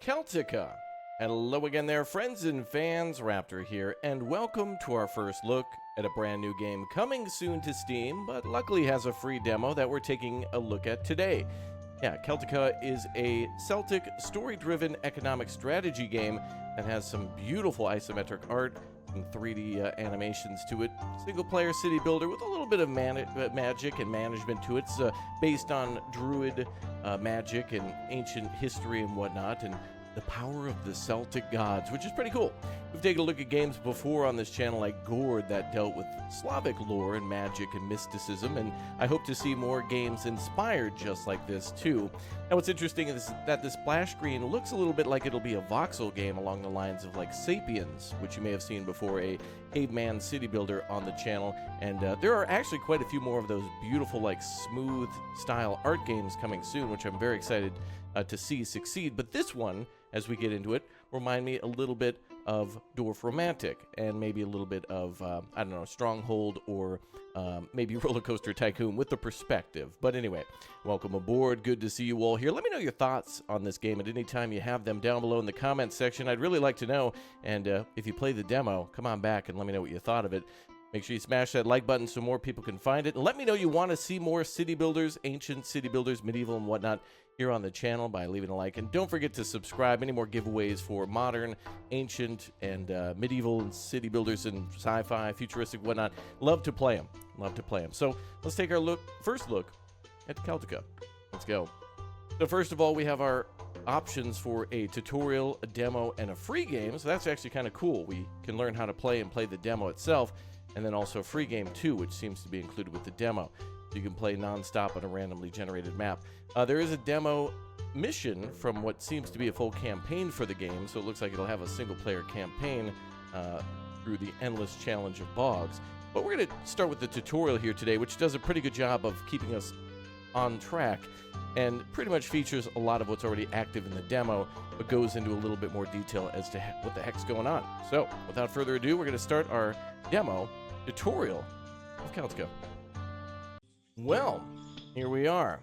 Celtica. Hello again there, friends and fans. Raptor here, and welcome to our first look at a brand new game coming soon to Steam, but luckily has a free demo that we're taking a look at today. Yeah, Celtica is a Celtic story-driven economic strategy game that has some beautiful isometric art and 3D animations to it. Single-player city builder with a little bit of magic and management to it. It's based on druid magic and ancient history and whatnot, and the power of the Celtic gods, which is pretty cool. We've taken a look at games before on this channel like Gourd that dealt with Slavic lore and magic and mysticism, and I hope to see more games inspired just like this too. Now what's interesting is that this splash screen looks a little bit like it'll be a voxel game along the lines of like Sapiens, which you may have seen before, a caveman city builder on the channel, and there are actually quite a few more of those beautiful like smooth style art games coming soon, which I'm very excited to see succeed. But this one, as we get into it, remind me a little bit of Dwarf Romantic and maybe a little bit of, I don't know, Stronghold or maybe Roller Coaster Tycoon with the perspective. But anyway, welcome aboard. Good to see you all here. Let me know your thoughts on this game at any time you have them down below in the comments section. I'd really like to know. And if you play the demo, come on back and let me know what you thought of it. Make sure you smash that like button so more people can find it. And let me know you want to see more city builders, ancient city builders, medieval and whatnot here on the channel by leaving a like. And don't forget to subscribe. Any more giveaways for modern, ancient, and medieval and city builders and sci-fi, futuristic, whatnot. Love to play them. Love to play them. So let's take our first look at Celtica. Let's go. So first of all, we have our options for a tutorial, a demo, and a free game. So that's actually kind of cool. We can learn how to play and play the demo itself, and then also a free game too, which seems to be included with the demo. You can play non-stop on a randomly generated map. There is a demo mission from what seems to be a full campaign for the game, so it looks like it'll have a single-player campaign through the endless challenge of bogs. But we're going to start with the tutorial here today, which does a pretty good job of keeping us on track and pretty much features a lot of what's already active in the demo, but goes into a little bit more detail as to what the heck's going on. So, without further ado, we're going to start our demo tutorial of Celtica. Well, here we are.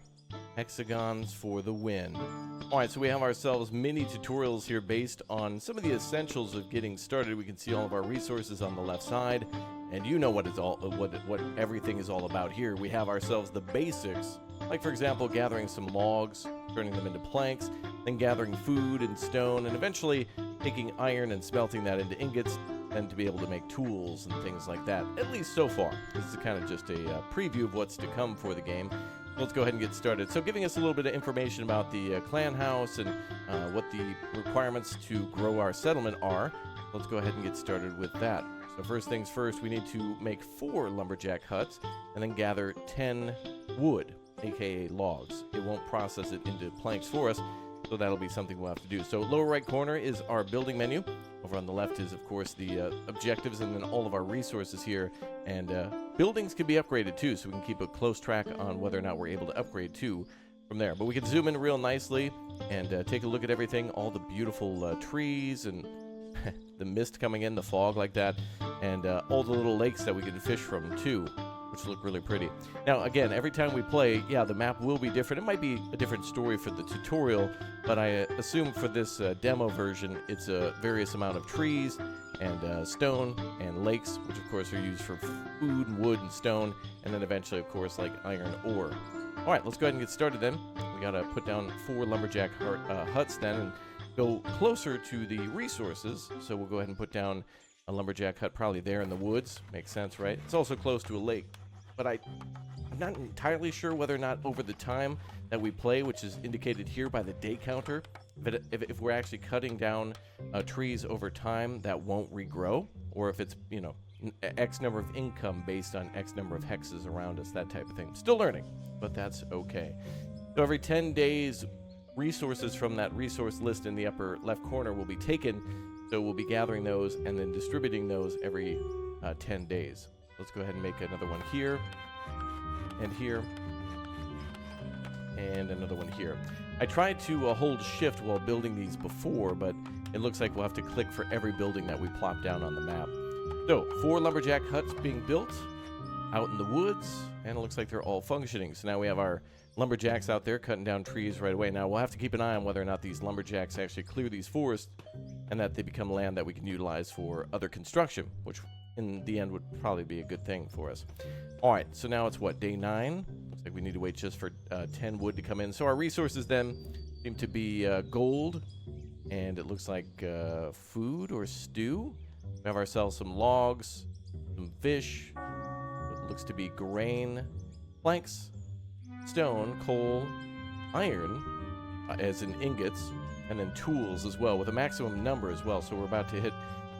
Hexagons for the win. Alright, so we have ourselves mini tutorials here based on some of the essentials of getting started. We can see all of our resources on the left side, and you know what everything is all about here. We have ourselves the basics, like for example gathering some logs, turning them into planks, then gathering food and stone, and eventually taking iron and smelting that into ingots, and to be able to make tools and things like that, at least so far. This is kind of just a preview of what's to come for the game. Let's go ahead and get started. So giving us a little bit of information about the clan house and what the requirements to grow our settlement are. Let's go ahead and get started with that. So first things first, we need to make 4 lumberjack huts and then gather 10 wood, aka logs. It won't process it into planks for us, so that'll be something we'll have to do. So lower right corner is our building menu. Over on the left is, of course, the objectives and then all of our resources here. And buildings can be upgraded too, so we can keep a close track on whether or not we're able to upgrade too from there. But we can zoom in real nicely and take a look at everything, all the beautiful trees and the mist coming in, the fog like that, and all the little lakes that we can fish from too, which look really pretty. Now, again, every time we play, yeah, the map will be different. It might be a different story for the tutorial, but I assume for this demo version, it's a various amount of trees and stone and lakes, which of course are used for food and wood and stone, and then eventually, of course, like iron ore. All right, let's go ahead and get started then. We gotta put down 4 lumberjack huts then and go closer to the resources. So we'll go ahead and put down a lumberjack hut probably there in the woods. Makes sense, right? It's also close to a lake. But I'm not entirely sure whether or not over the time that we play, which is indicated here by the day counter, if we're actually cutting down trees over time that won't regrow, or if it's, you know, X number of income based on X number of hexes around us, that type of thing. Still learning, but that's okay. So every 10 days, resources from that resource list in the upper left corner will be taken. So we'll be gathering those and then distributing those every 10 days. Let's go ahead and make another one here, and here, and another one here. I tried to hold shift while building these before, but it looks like we'll have to click for every building that we plop down on the map. So, 4 lumberjack huts being built out in the woods, and it looks like they're all functioning. So now we have our lumberjacks out there cutting down trees right away. Now, we'll have to keep an eye on whether or not these lumberjacks actually clear these forests and that they become land that we can utilize for other construction, which in the end would probably be a good thing for us. All right, so now it's what, day 9? Looks like we need to wait just for 10 wood to come in. So our resources then seem to be gold, and it looks like food or stew. We have ourselves some logs, some fish, what looks to be grain, planks, stone, coal, iron, as in ingots, and then tools as well, with a maximum number as well. So we're about to hit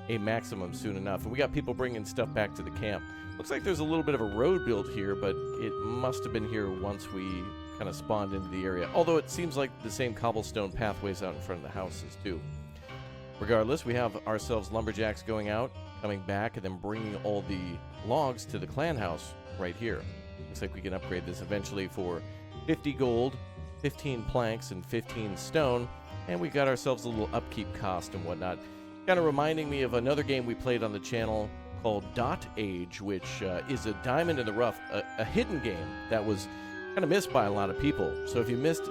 a maximum soon enough. And we got people bringing stuff back to the camp. Looks like there's a little bit of a road built here, but it must have been here once we kind of spawned into the area. Although it seems like the same cobblestone pathways out in front of the houses too. Regardless, we have ourselves lumberjacks going out, coming back, and then bringing all the logs to the clan house right here. Looks like we can upgrade this eventually for 50 gold, 15 planks, and 15 stone. And we got ourselves a little upkeep cost and whatnot. Kind of reminding me of another game we played on the channel called Dot Age, which is a diamond in the rough, a hidden game that was kind of missed by a lot of people. So if you missed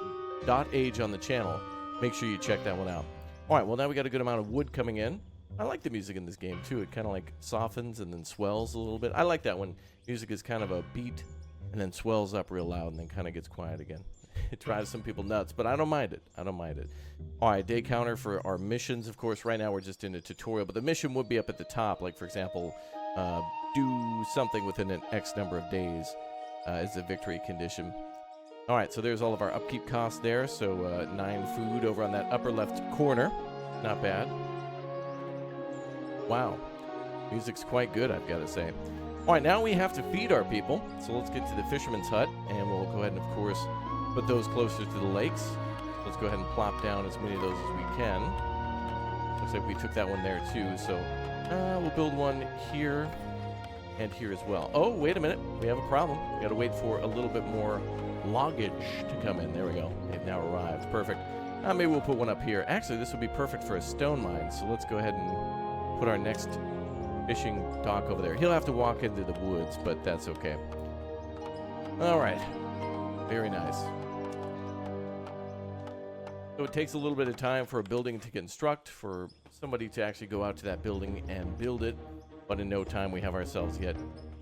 Dot Age on the channel, make sure you check that one out. All right, well, now we got a good amount of wood coming in. I like the music in this game, too. It kind of like softens and then swells a little bit. I like that when music is kind of a beat and then swells up real loud and then kind of gets quiet again. It drives some people nuts, but I don't mind it. I don't mind it. All right, day counter for our missions. Of course, right now we're just in a tutorial, but the mission would be up at the top. Like, for example, do something within an X number of days is a victory condition. All right, so there's all of our upkeep costs there. So 9 food over on that upper left corner. Not bad. Wow. Music's quite good, I've got to say. All right, now we have to feed our people. So let's get to the Fisherman's Hut, and we'll go ahead and, of course, put those closer to the lakes. Let's go ahead and plop down as many of those as we can. Looks like we took that one there, too. So we'll build one here and here as well. Oh, wait a minute. We have a problem. We got to wait for a little bit more loggage to come in. There we go. They've now arrived. Perfect. Maybe we'll put one up here. Actually, this would be perfect for a stone mine. So let's go ahead and put our next fishing dock over there. He'll have to walk into the woods, but that's okay. All right. Very nice. So it takes a little bit of time for a building to construct, for somebody to actually go out to that building and build it. But in no time, we have ourselves yet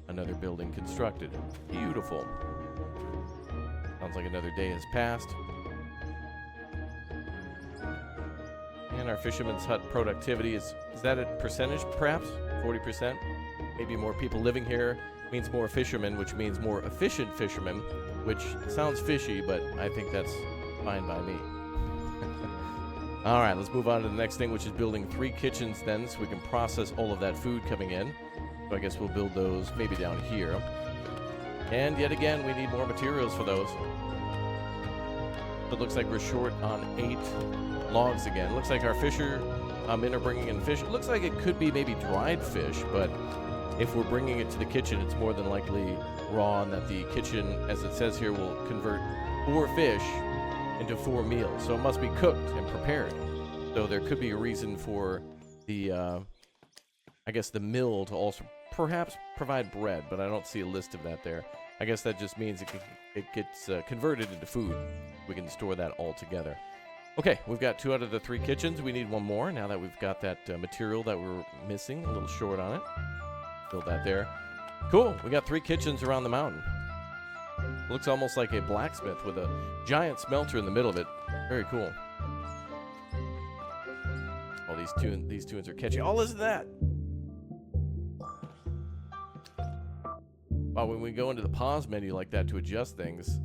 another building constructed. Beautiful. Sounds like another day has passed. And our Fisherman's Hut productivity is that a percentage, perhaps? 40%? Maybe more people living here means more fishermen, which means more efficient fishermen, which sounds fishy, but I think that's fine by me. All right, let's move on to the next thing, which is building 3 kitchens then, so we can process all of that food coming in. So I guess we'll build those maybe down here. And yet again, we need more materials for those. It looks like we're short on 8 logs again. Looks like our fishermen are bringing in fish. It looks like it could be maybe dried fish, but if we're bringing it to the kitchen, it's more than likely raw, and that the kitchen, as it says here, will convert 4 fish into 4 meals. So it must be cooked and prepared. So there could be a reason for the, I guess, the mill to also perhaps provide bread, but I don't see a list of that there. I guess that just means it gets converted into food. We can store that all together. Okay, we've got 2 out of the 3 kitchens. We need 1 more now that we've got that material that we're missing, a little short on it. Build that there. Cool, we got 3 kitchens around the mountain. Looks almost like a blacksmith with a giant smelter in the middle of it. Very cool. Oh, these tunes are catchy. Oh, listen to that. Wow, when we go into the pause menu like that to adjust things,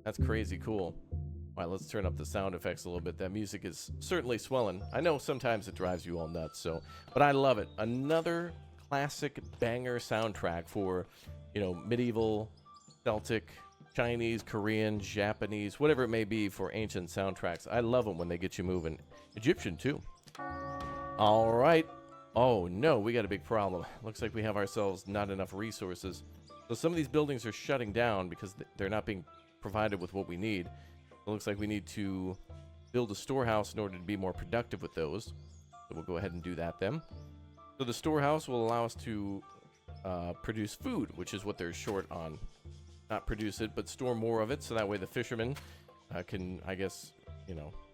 that's crazy cool. All right, let's turn up the sound effects a little bit. That music is certainly swelling. I know sometimes it drives you all nuts, but I love it. Another classic banger soundtrack for, medieval, Celtic, Chinese, Korean, Japanese, whatever it may be for ancient soundtracks. I love them when they get you moving. Egyptian, too. All right. Oh, no, we got a big problem. Looks like we have ourselves not enough resources. So some of these buildings are shutting down because they're not being provided with what we need. It looks like we need to build a storehouse in order to be more productive with those. So we'll go ahead and do that then. So the storehouse will allow us to produce food, which is what they're short on. not produce it, but store more of it, so that way the fishermen can, I guess,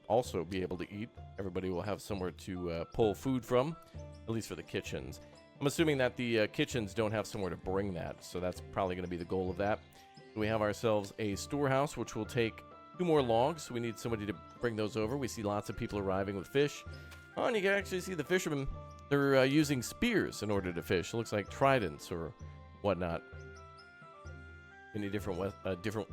also be able to eat. Everybody will have somewhere to pull food from, at least for the kitchens. I'm assuming that the kitchens don't have somewhere to bring that, so that's probably going to be the goal of that. We have ourselves a storehouse, which will take 2 more logs. We need somebody to bring those over. We see lots of people arriving with fish. Oh, and you can actually see the fishermen. They're using spears in order to fish. It looks like tridents or whatnot. Many different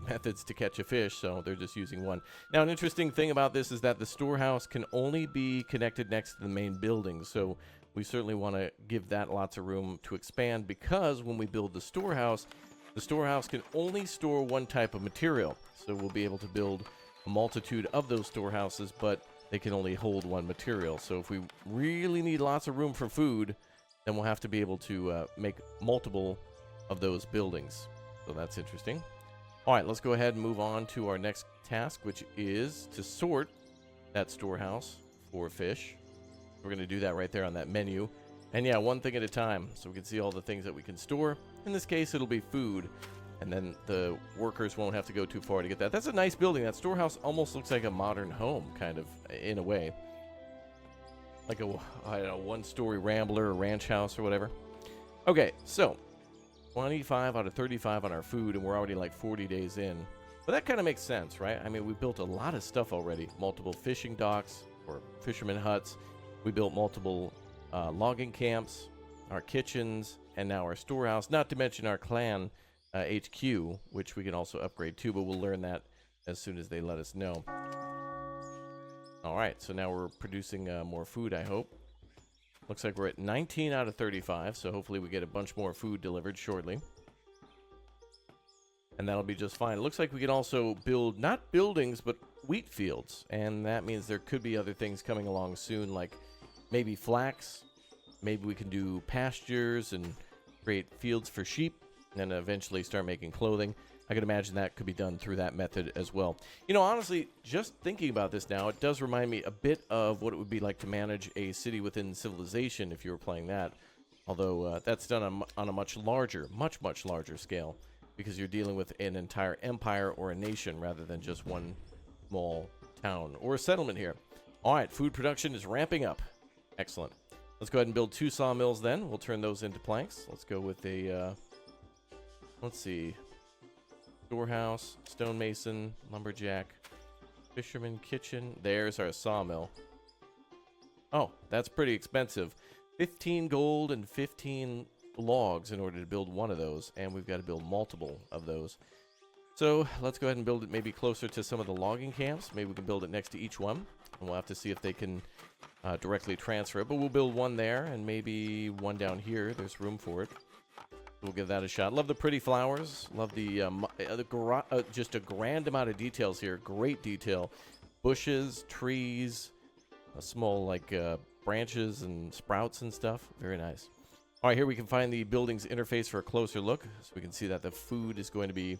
methods to catch a fish, so they're just using one. Now, an interesting thing about this is that the storehouse can only be connected next to the main building, so we certainly want to give that lots of room to expand, because when we build the storehouse can only store one type of material. So we'll be able to build a multitude of those storehouses, but they can only hold one material. So if we really need lots of room for food, then we'll have to be able to make multiple of those buildings. So that's interesting. All right, let's go ahead and move on to our next task, which is to sort that storehouse for fish. We're going to do that right there on that menu. And yeah, one thing at a time, so we can see all the things that we can store. In this case, it'll be food, and then the workers won't have to go too far to get that. That's a nice building. That storehouse almost looks like a modern home, kind of, in a way. Like a, I don't know, one-story rambler or ranch house or whatever. Okay, so 25 out of 35 on our food, and we're already like 40 days in. But that kind of makes sense, right? I mean, we built a lot of stuff already. Multiple fishing docks or fisherman huts. We built multiple logging camps, our kitchens, and now our storehouse, not to mention our clan HQ, which we can also upgrade too, but we'll learn that as soon as they let us know. All right, so now we're producing more food, I hope. Looks like we're at 19 out of 35, so hopefully we get a bunch more food delivered shortly. And that'll be just fine. It looks like we can also build, not buildings, but wheat fields. And that means there could be other things coming along soon, like maybe flax. Maybe we can do pastures and create fields for sheep, and then eventually start making clothing. I could imagine that could be done through that method as well. You know, honestly, just thinking about this now, it does remind me a bit of what it would be like to manage a city within Civilization if you were playing that. Although that's done on a much larger scale, because you're dealing with an entire empire or a nation rather than just one small town or a settlement here. All right, food production is ramping up. Excellent. Let's go ahead and build 2 sawmills then. We'll turn those into planks. Let's go with a, let's see, storehouse, stonemason, lumberjack, fisherman kitchen. There's our sawmill. Oh, that's pretty expensive. 15 gold and 15 logs in order to build one of those, and we've got to build multiple of those. So let's go ahead and build it maybe closer to some of the logging camps. Maybe we can build it next to each one, and we'll have to see if they can directly transfer it. But we'll build one there and maybe one down here. There's room for it. We'll give that a shot. Love the pretty flowers. Love the just a grand amount of details here. Great detail. Bushes, trees, small like branches and sprouts and stuff. Very nice. All right, here we can find the building's interface for a closer look, so we can see that the food is going to be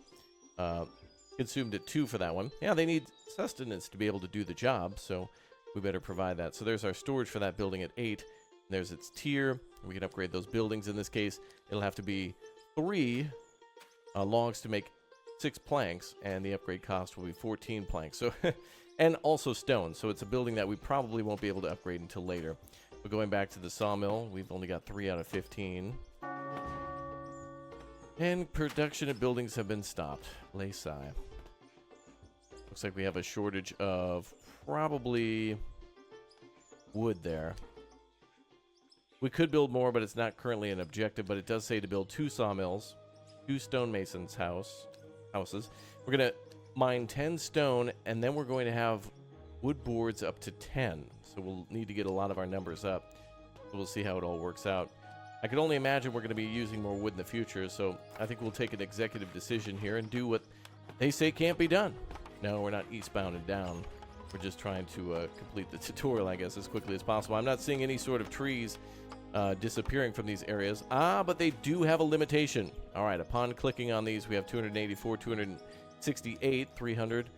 consumed at 2 for that one. Yeah, they need sustenance to be able to do the job, so we better provide that. So there's our storage for that building at 8. There's its tier. We can upgrade those buildings. In this case, it'll have to be 3 logs to make 6 planks, and the upgrade cost will be 14 planks. So, and also stone. So it's a building that we probably won't be able to upgrade until later. But going back to the sawmill, we've only got 3 out of 15. And production of buildings have been stopped. Lay sigh. Looks like we have a shortage of probably wood there. We could build more, but it's not currently an objective. But it does say to build 2 sawmills, 2 stonemasons' houses. We're going to mine 10 stone, and then we're going to have wood boards up to 10. So we'll need to get a lot of our numbers up. So we'll see how it all works out. I can only imagine we're going to be using more wood in the future, so I think we'll take an executive decision here and do what they say can't be done. No, we're not eastbound and down. We're just trying to complete the tutorial, I guess, as quickly as possible. I'm not seeing any sort of trees disappearing from these areas. But they do have a limitation. All right, upon clicking on these, we have 284, 268, 300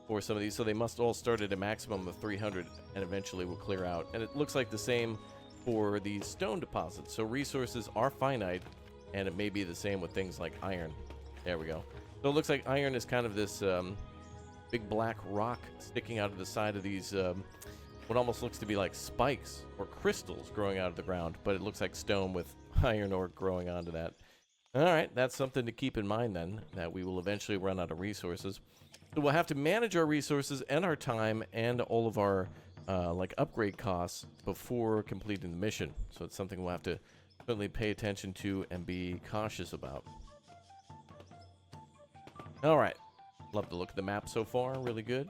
for some of these. So they must all start at a maximum of 300, and eventually will clear out. And it looks like the same for the stone deposits. So resources are finite, and it may be the same with things like iron. There we go. So it looks like iron is kind of this big black rock sticking out of the side of these, what almost looks to be like spikes or crystals growing out of the ground, but it looks like stone with iron ore growing onto that. All right, that's something to keep in mind then, that we will eventually run out of resources. So we'll have to manage our resources and our time and all of our like upgrade costs before completing the mission. So it's something we'll have to certainly pay attention to and be cautious about. All right, love the look of the map so far, really good.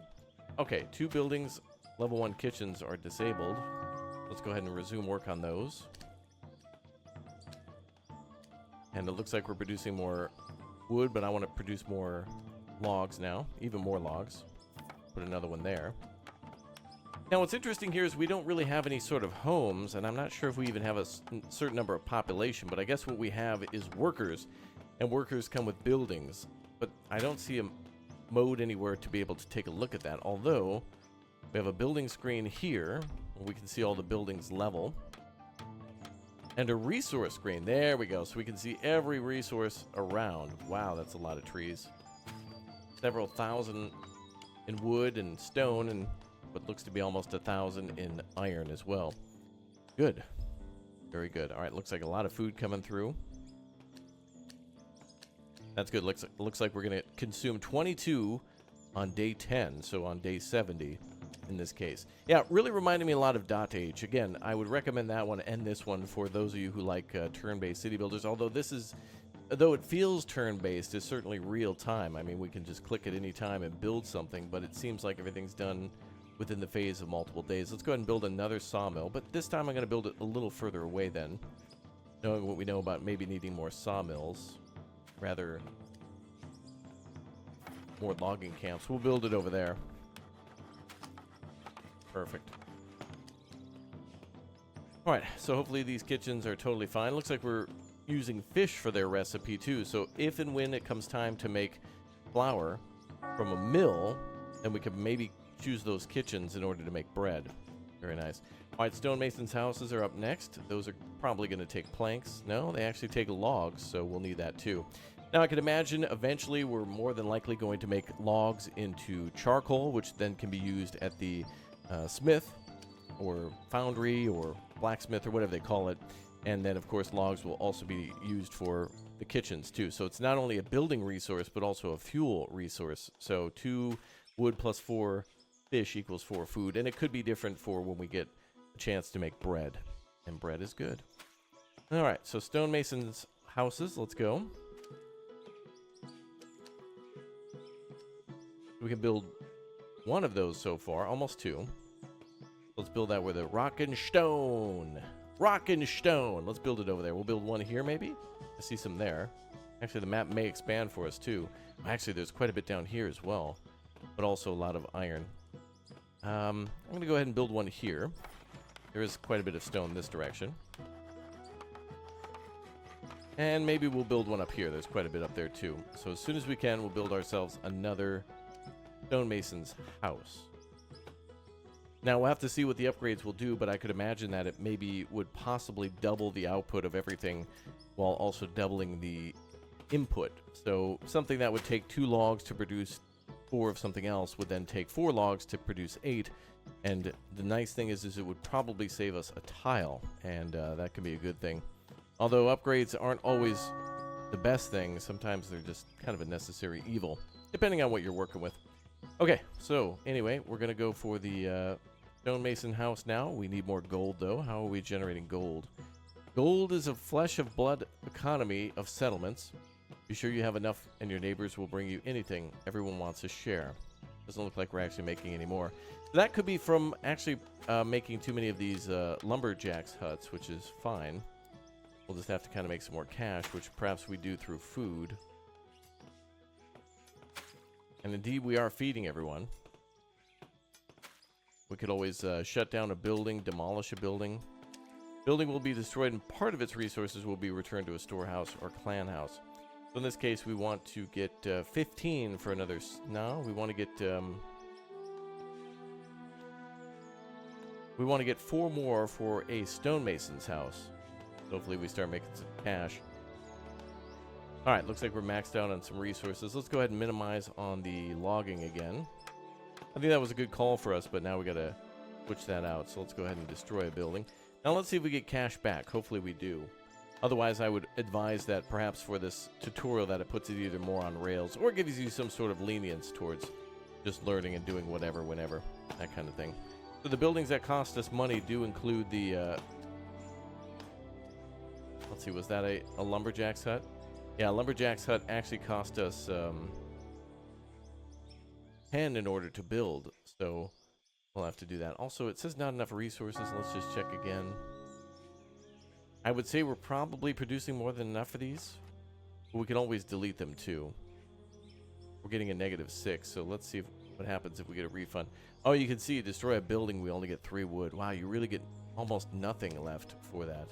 Okay, 2 buildings, level 1 kitchens are disabled. Let's go ahead and resume work on those. And it looks like we're producing more wood, but I want to produce more logs now, even more logs. Put another one there. Now what's interesting here is we don't really have any sort of homes, and I'm not sure if we even have a certain number of population, but I guess what we have is workers, and workers come with buildings. But I don't see a mode anywhere to be able to take a look at that, although we have a building screen here, where we can see all the buildings level. And a resource screen, there we go, so we can see every resource around. Wow, that's a lot of trees. Several thousand in wood and stone, and what looks to be almost 1,000 in iron as well. Good. Very good. All right, looks like a lot of food coming through. That's good. Looks like we're going to consume 22 on day 10, so on day 70 in this case. Yeah, really reminded me a lot of Dot Age. Again, I would recommend that one and this one for those of you who like turn-based city builders, although this is, though it feels turn-based, is certainly real time. I mean, we can just click at any time and build something, but it seems like everything's done within the phase of multiple days. Let's go ahead and build another sawmill, but this time I'm going to build it a little further away then, knowing what we know about maybe needing more sawmills, rather more logging camps. We'll build it over there. Perfect. All right, so hopefully these kitchens are totally fine. Looks like we're using fish for their recipe too, so if and when it comes time to make flour from a mill, then we could maybe choose those kitchens in order to make bread. Very nice. All right, stonemasons' houses are up next. Those are probably going to take planks. No, they actually take logs, so we'll need that too. Now, I can imagine eventually we're more than likely going to make logs into charcoal, which then can be used at the smith or foundry or blacksmith or whatever they call it. And then, of course, logs will also be used for the kitchens too. So it's not only a building resource, but also a fuel resource. So 2 wood plus 4 fish equals 4 food. And it could be different for when we get a chance to make bread. And bread is good. All right, so stonemasons' houses, let's go. We can build one of those so far, almost 2. Let's build that with a rock and stone. Rock and stone. Let's build it over there. We'll build one here maybe. I see some there. Actually, the map may expand for us too. Actually, there's quite a bit down here as well, but also a lot of iron. I'm going to go ahead and build one here. There is quite a bit of stone this direction. And maybe we'll build one up here. There's quite a bit up there too. So as soon as we can, we'll build ourselves another stonemason's house. Now, we'll have to see what the upgrades will do, but I could imagine that it maybe would possibly double the output of everything while also doubling the input. So something that would take 2 logs to produce 4 of something else would then take 4 logs to produce 8. And the nice thing is it would probably save us a tile, and that can be a good thing. Although upgrades aren't always the best thing, sometimes they're just kind of a necessary evil, depending on what you're working with. Okay, so anyway, we're going to go for the stonemason house now. We need more gold, though. How are we generating gold? Gold is a flesh of blood economy of settlements. Be sure you have enough, and your neighbors will bring you anything. Everyone wants a share. Doesn't look like we're actually making any more. That could be from actually making too many of these lumberjacks huts, which is fine. We'll just have to kind of make some more cash, which perhaps we do through food. And indeed, we are feeding everyone. We could always shut down a building, demolish a building. Building will be destroyed, and part of its resources will be returned to a storehouse or clan house. So in this case, we want to get 15 for another... No, we want to get... we want to get 4 more for a stonemason's house. Hopefully we start making some cash. All right, looks like we're maxed out on some resources. Let's go ahead and minimize on the logging again. I think that was a good call for us, but now we got to switch that out. So let's go ahead and destroy a building. Now let's see if we get cash back. Hopefully we do. Otherwise, I would advise that perhaps for this tutorial that it puts it either more on rails or gives you some sort of lenience towards just learning and doing whatever, whenever, that kind of thing. So the buildings that cost us money do include the, let's see, was that a Lumberjack's hut? Yeah, Lumberjack's hut actually cost us 10 in order to build, so we'll have to do that. Also, it says not enough resources. Let's just check again. I would say we're probably producing more than enough of these, but we can always delete them too. We're getting a -6, so let's see what happens if we get a refund. Oh, you can see, destroy a building, we only get 3 wood. Wow, you really get almost nothing left for that.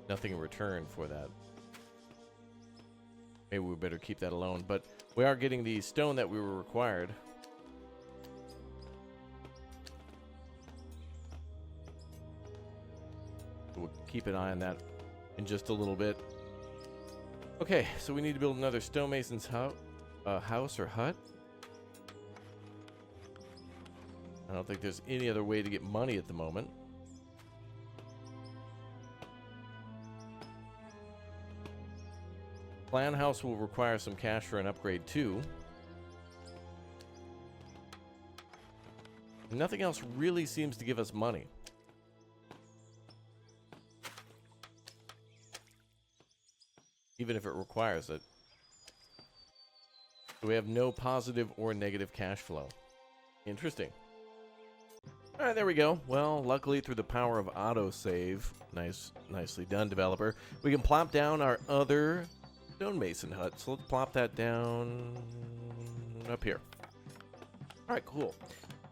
Nothing in return for that. Maybe we better keep that alone, but we are getting the stone that we were required. We'll keep an eye on that in just a little bit. Okay, so we need to build another stonemason's house or hut. I don't think there's any other way to get money at the moment. Clan house will require some cash for an upgrade too. Nothing else really seems to give us money. Even if it requires it. So we have no positive or negative cash flow. Interesting. Alright, there we go. Well, luckily through the power of autosave, nicely done, developer, we can plop down our other stonemason hut. So let's plop that down up here. Alright, cool.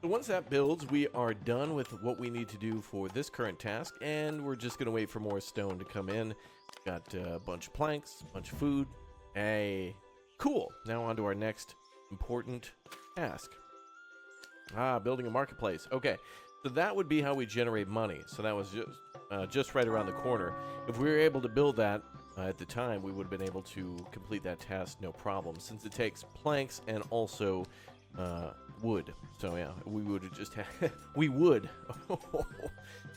So once that builds, we are done with what we need to do for this current task, and we're just going to wait for more stone to come in. Got a bunch of planks, a bunch of food. Hey, cool. Now on to our next important task. Building a marketplace. Okay, so that would be how we generate money. So that was just right around the corner. If we were able to build that at the time, we would have been able to complete that task no problem, since it takes planks and also wood. So yeah, we would have just had we would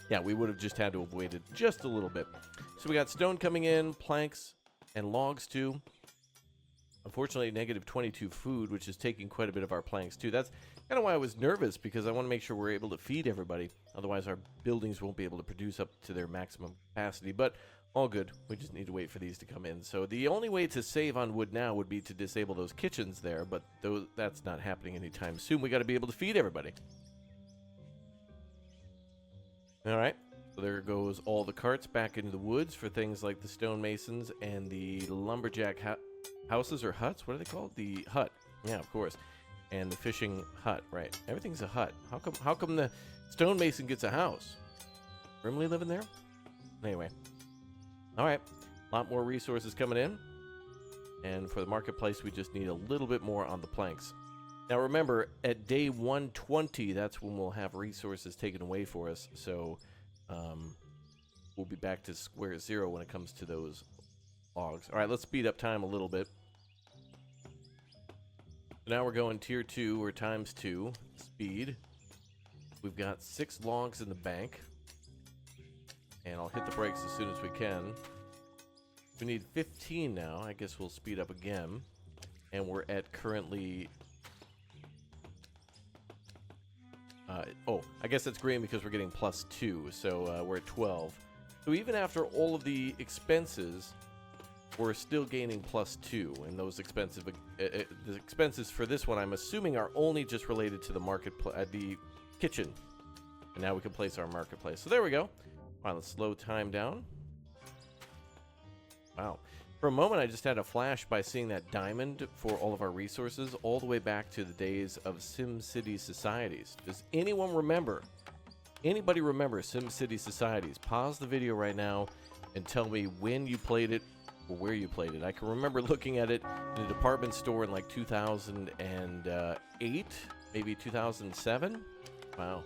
yeah, we would have just had to have waited just a little bit. So we got stone coming in, planks and logs too. Unfortunately, -22 food, which is taking quite a bit of our planks too. That's kind of why I was nervous, because I want to make sure we're able to feed everybody. Otherwise, our buildings won't be able to produce up to their maximum capacity. But all good. We just need to wait for these to come in. So the only way to save on wood now would be to disable those kitchens there, but that's not happening anytime soon. We got to be able to feed everybody. All right. So there goes all the carts back into the woods for things like the stonemasons and the lumberjack houses or huts. What are they called? The hut. Yeah, of course. And the fishing hut. Right. Everything's a hut. How come the stonemason gets a house? Grimly living there? Anyway. All right. A lot more resources coming in. And for the marketplace, we just need a little bit more on the planks. Now remember, at day 120, that's when we'll have resources taken away for us. So we'll be back to square zero when it comes to those logs. All right, let's speed up time a little bit. So now we're going tier 2 or ×2 speed. We've got 6 logs in the bank. And I'll hit the brakes as soon as we can. We need 15 now. I guess we'll speed up again. And we're at currently... oh, I guess that's green because we're getting +2, so we're at 12. So even after all of the expenses, we're still gaining +2, and those expensive the expenses for this one, I'm assuming, are only just related to the the kitchen. And now we can place our marketplace. So there we go. All right, let's slow time down. Wow. For a moment, I just had a flash by seeing that diamond for all of our resources all the way back to the days of SimCity Societies. Does anyone remember? Anybody remember SimCity Societies? Pause the video right now and tell me when you played it or where you played it. I can remember looking at it in a department store in like 2008, maybe 2007. Wow.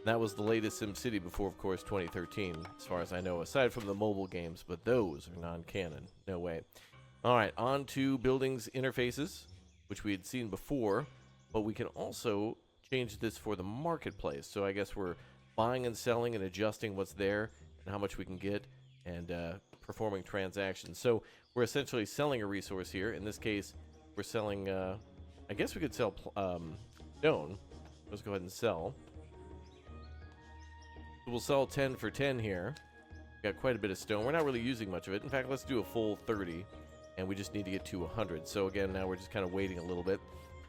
That was the latest SimCity before, of course, 2013, as far as I know, aside from the mobile games, but those are non-canon. No way. All right, on to buildings interfaces, which we had seen before, but we can also change this for the marketplace. So I guess we're buying and selling and adjusting what's there and how much we can get and performing transactions. So we're essentially selling a resource here. In this case, we're selling, I guess we could sell stone. Let's go ahead and sell. So we'll sell 10 for 10 here. Got quite a bit of stone. We're not really using much of it. In fact, let's do a full 30. And we just need to get to 100. So again, now we're just kind of waiting a little bit.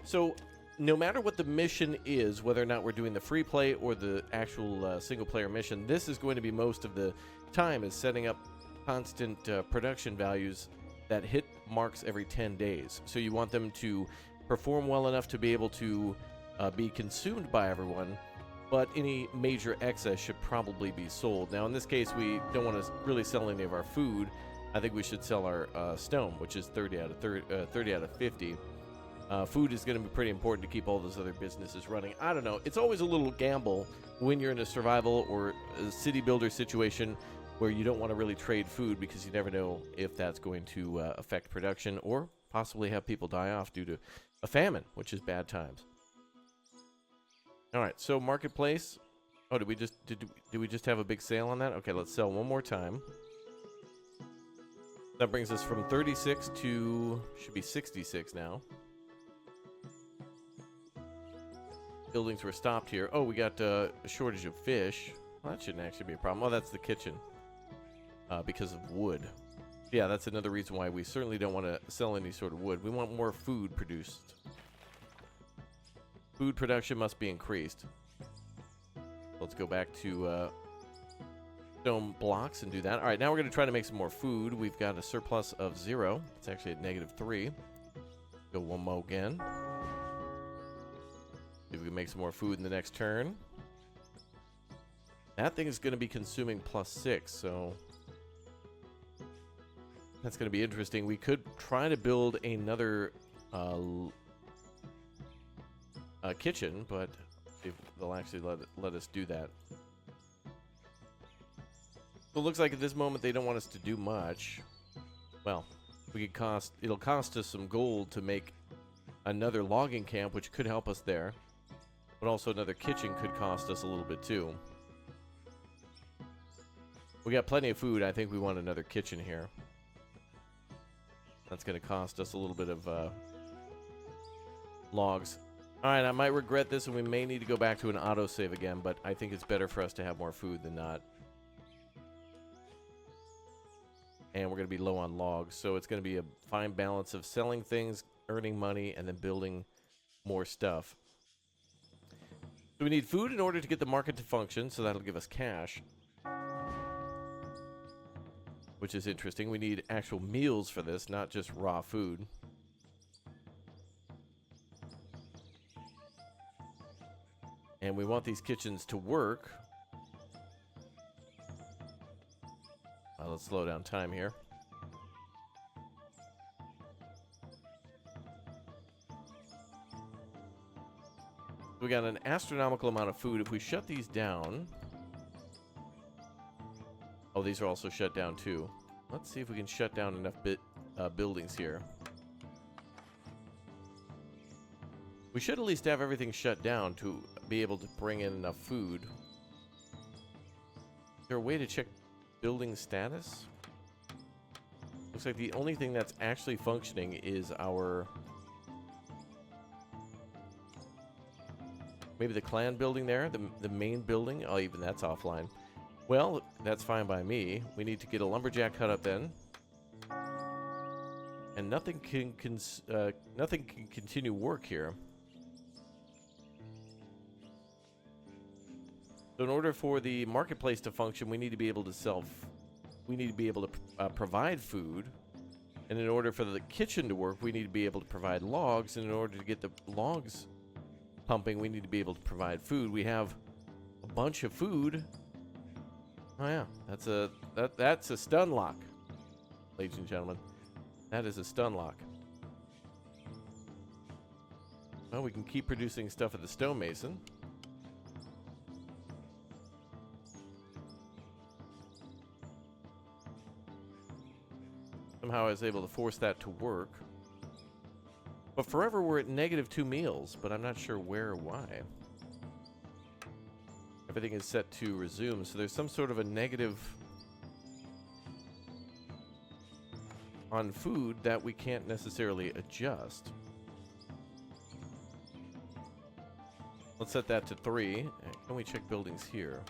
So no matter what the mission is, whether or not we're doing the free play or the actual single player mission, this is going to be most of the time is setting up constant production values that hit marks every 10 days. So you want them to perform well enough to be able to be consumed by everyone, but any major excess should probably be sold. Now in this case, we don't want to really sell any of our food. I think we should sell our stone, which is 30 out of 50. Food is going to be pretty important to keep all those other businesses running. I don't know. It's always a little gamble when you're in a survival or a city builder situation where you don't want to really trade food because you never know if that's going to affect production or possibly have people die off due to a famine, which is bad times. All right, so marketplace. Oh, did we just have a big sale on that? Okay, let's sell one more time. That brings us from 36 to, should be 66 now. Buildings were stopped here. Oh, we got a shortage of fish. Well, that shouldn't actually be a problem. Oh, that's the kitchen because of wood. Yeah, that's another reason why we certainly don't want to sell any sort of wood. We want more food produced. Food production must be increased. Let's go back to stone blocks and do that. All right, now we're going to try to make some more food. We've got a surplus of 0. It's actually at -3. Go one more again. See if we can make some more food in the next turn. That thing is going to be consuming +6, so that's going to be interesting. We could try to build another kitchen, but if they'll actually let us do that. So it looks like at this moment they don't want us to do much. Well, it'll cost us some gold to make another logging camp, which could help us there. But also another kitchen could cost us a little bit too. We got plenty of food. I think we want another kitchen here. That's going to cost us a little bit of logs. All right, I might regret this, and we may need to go back to an autosave again, but I think it's better for us to have more food than not. And we're going to be low on logs, so it's going to be a fine balance of selling things, earning money, and then building more stuff. So we need food in order to get the market to function, so that'll give us cash, which is interesting. We need actual meals for this, not just raw food. And we want these kitchens to work. Let's slow down time here. We got an astronomical amount of food. If we shut these down... Oh, these are also shut down too. Let's see if we can shut down enough buildings here. We should at least have everything shut down to be able to bring in enough food. Is there a way to check building status? Looks like the only thing that's actually functioning is our... Maybe the clan building there, the main building. Oh, even that's offline. Well, that's fine by me. We need to get a lumberjack hut up then. And nothing can continue work here. So in order for the marketplace to function, we need to be able to provide food. And in order for the kitchen to work, we need to be able to provide logs. And in order to get the logs pumping, we need to be able to provide food. We have a bunch of food. Oh yeah, that's a stun lock, ladies and gentlemen. That is a stun lock. Well, we can keep producing stuff at the stonemason. Somehow I was able to force that to work. But forever we're at -2 meals, but I'm not sure where or why. Everything is set to resume, so there's some sort of a negative on food that we can't necessarily adjust. Let's set that to 3. Can we check buildings here?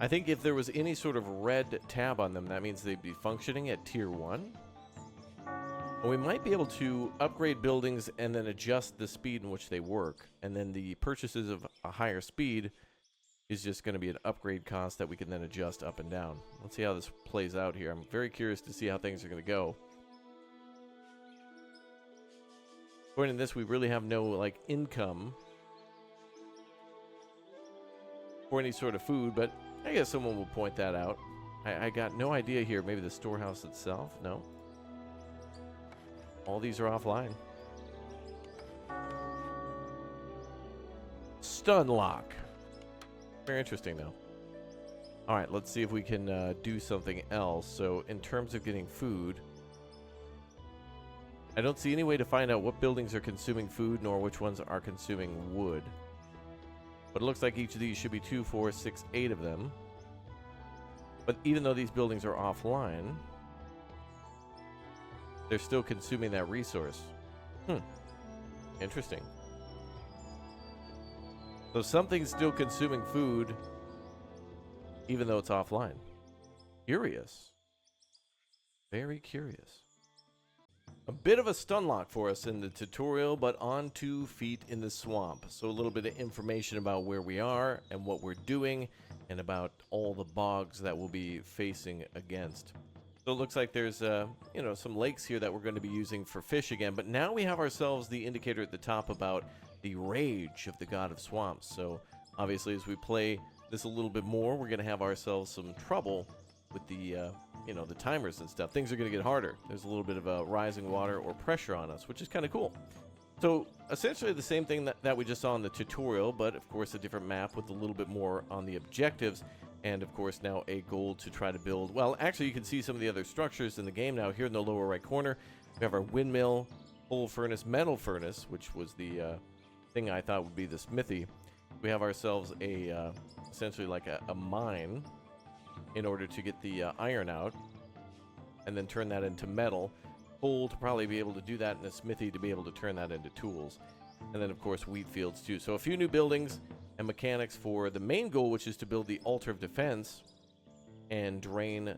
I think if there was any sort of red tab on them, that means they'd be functioning at tier 1. And we might be able to upgrade buildings and then adjust the speed in which they work. And then the purchases of a higher speed is just going to be an upgrade cost that we can then adjust up and down. Let's see how this plays out here. I'm very curious to see how things are going to go. According to this, we really have no, like, income for any sort of food, but I guess someone will point that out. I got no idea here. Maybe the storehouse itself? No. All these are offline. Stun lock. Very interesting, though. All right, let's see if we can do something else. So, in terms of getting food, I don't see any way to find out what buildings are consuming food nor which ones are consuming wood. But it looks like each of these should be 2, 4, 6, 8 of them. But even though these buildings are offline, they're still consuming that resource. Interesting. So something's still consuming food even though it's offline. Curious. Very curious. A bit of a stun lock for us in the tutorial, but on 2 feet in the swamp. So a little bit of information about where we are and what we're doing and about all the bogs that we'll be facing against. So it looks like there's, some lakes here that we're going to be using for fish again. But now we have ourselves the indicator at the top about the rage of the god of swamps. So obviously as we play this a little bit more, we're going to have ourselves some trouble with the timers and stuff. Things are going to get harder. There's a little bit of a rising water or pressure on us, which is kind of cool. So essentially the same thing that we just saw in the tutorial, but of course a different map with a little bit more on the objectives. And of course now a goal to try to build, well, actually you can see some of the other structures in the game now. Here in the lower right corner, we have our windmill, full furnace, metal furnace, which was the thing I thought would be the smithy. We have ourselves a, essentially like a mine in order to get the iron out and then turn that into metal. Coal to probably be able to do that, in a smithy to be able to turn that into tools. And then of course wheat fields too. So a few new buildings and mechanics for the main goal, which is to build the altar of defense and drain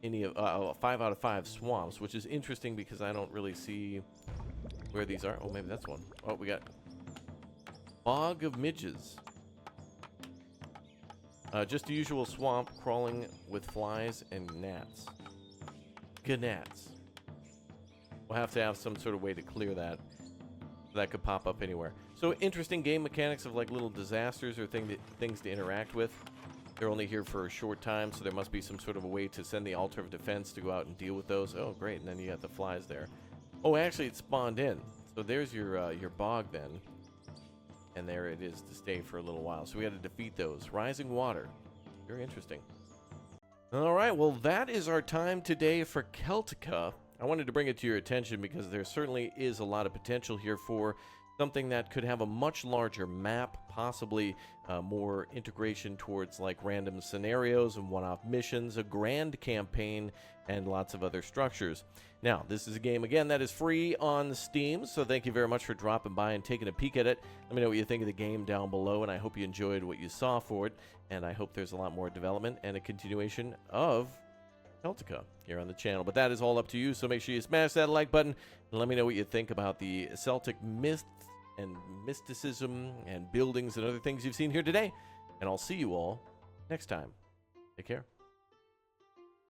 any of 5 out of 5 swamps, which is interesting because I don't really see where these are. Oh, maybe that's one. Oh, we got Bog of Midges. Just the usual swamp crawling with flies and gnats. Gnats. We'll have to have some sort of way to clear that. That could pop up anywhere. So interesting game mechanics of like little disasters or things to interact with. They're only here for a short time, so there must be some sort of a way to send the altar of defense to go out and deal with those. Oh, great. And then you got the flies there. Oh, actually, it spawned in. So there's your bog then. And there it is to stay for a little while. So we got to defeat those. Rising water. Very interesting. All right, well, that is our time today for Celtica. I wanted to bring it to your attention because there certainly is a lot of potential here for something that could have a much larger map, possibly more integration towards like random scenarios and one-off missions, a grand campaign, and lots of other structures. Now, this is a game, again, that is free on Steam, so thank you very much for dropping by and taking a peek at it. Let me know what you think of the game down below, and I hope you enjoyed what you saw for it, and I hope there's a lot more development and a continuation of Celtica here on the channel. But that is all up to you, so make sure you smash that like button and let me know what you think about the Celtic myths and mysticism and buildings and other things you've seen here today. And I'll see you all next time. Take care.